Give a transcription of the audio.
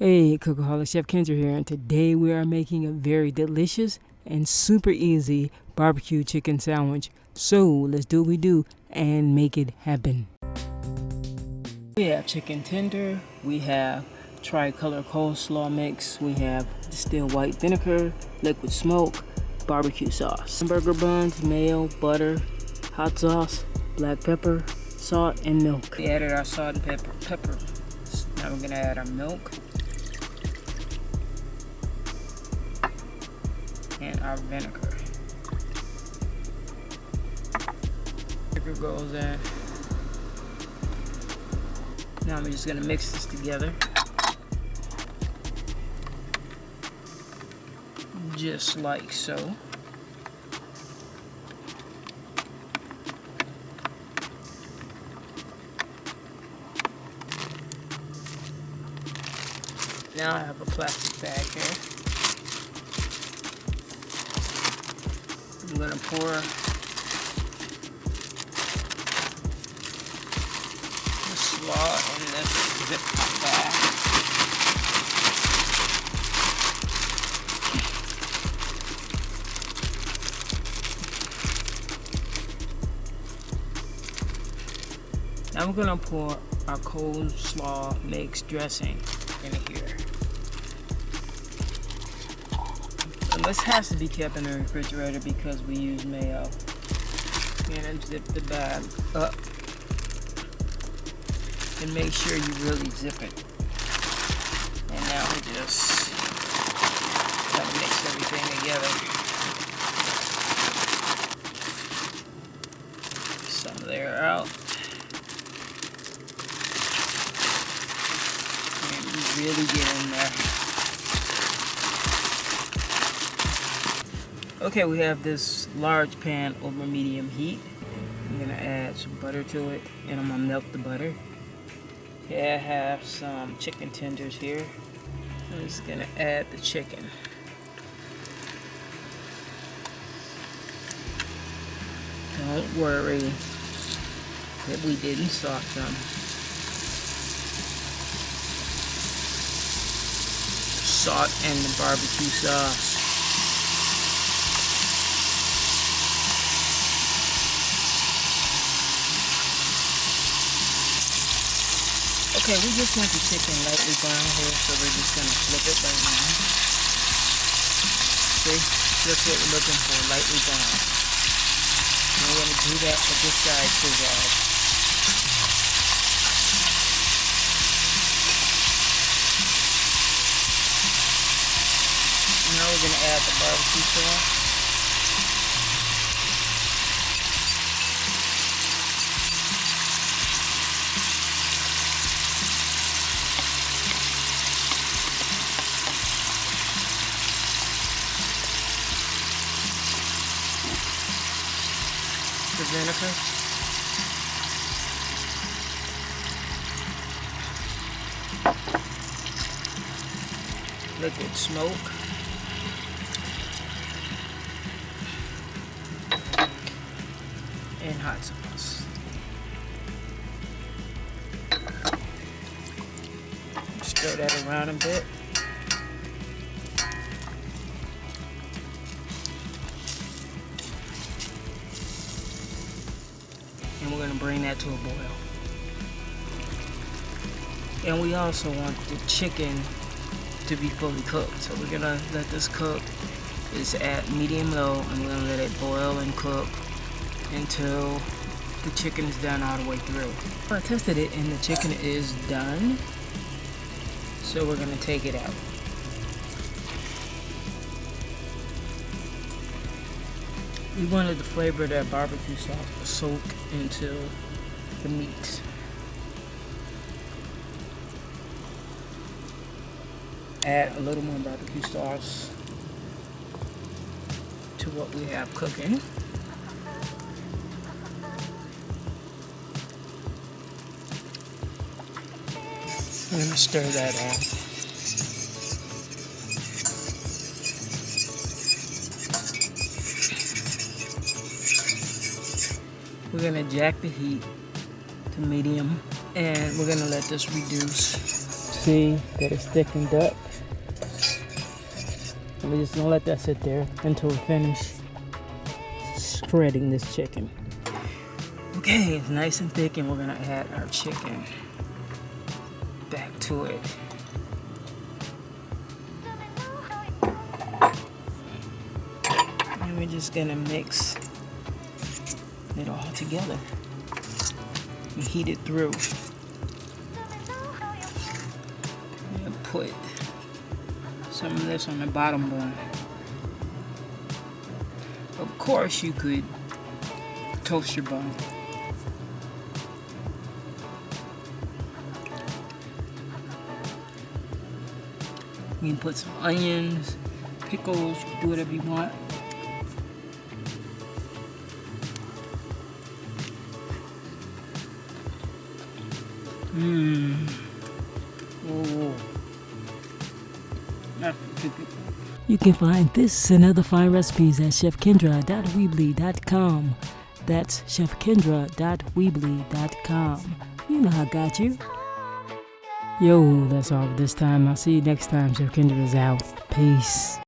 Hey, Cookaholic Chef Kendra here, and today we are making a very delicious and super easy barbecue chicken sandwich. So let's do what we do and make it happen. We have chicken tender, we have tricolor coleslaw mix, we have distilled white vinegar, liquid smoke, barbecue sauce, hamburger buns, mayo, butter, hot sauce, black pepper, salt, and milk. We added our salt and pepper. Now we're gonna add our milk and our vinegar. Vinegar goes in. Now I'm just gonna mix this together. Just like so. Now I have a plastic bag here. I'm going to pour the slaw in this Ziploc bag. Now we're going to pour our coleslaw mix dressing in here. And this has to be kept in the refrigerator because we use mayo. And zip the bag up and make sure you really zip it. And now we just gotta mix everything together. Some of the air out. And really get in there. Okay, we have this large pan over medium heat. I'm gonna add some butter to it, and I'm gonna melt the butter. Okay, I have some chicken tenders here. I'm just gonna add the chicken. Don't worry that we didn't salt them. Salt and the barbecue sauce. Okay, we just want the chicken lightly brown here, so we're just going to flip it right now. See? That's what we're looking for, lightly brown. And we're going to do that with this side too, guys. Now we're going to add the barbecue sauce. The vinegar. Liquid smoke. And hot sauce. Stir that around a bit. And we're going to bring that to a boil. And we also want the chicken to be fully cooked. So we're going to let this cook. It's at medium low, and we're going to let it boil and cook until the chicken is done all the way through. I tested it and the chicken is done. So we're going to take it out. We wanted the flavor of that barbecue sauce to soak into the meat. Add a little more barbecue sauce to what we have cooking. I'm going to stir that on. We're going to jack the heat to medium, and we're going to let this reduce see that it's thickened up. And we're just gonna let that sit there until we finish shredding this chicken. Okay, it's nice and thick, and we're gonna add our chicken back to it. And we're just gonna mix it all together and heat it through. And put some of this on the bottom bun. Of course, you could toast your bun. You can put some onions, pickles, do whatever you want. Oh. You can find this and other fine recipes at chefkendra.weebly.com. That's chefkendra.weebly.com. You know I got you. Yo, that's all for this time. I'll see you next time. Chef Kendra is out. Peace.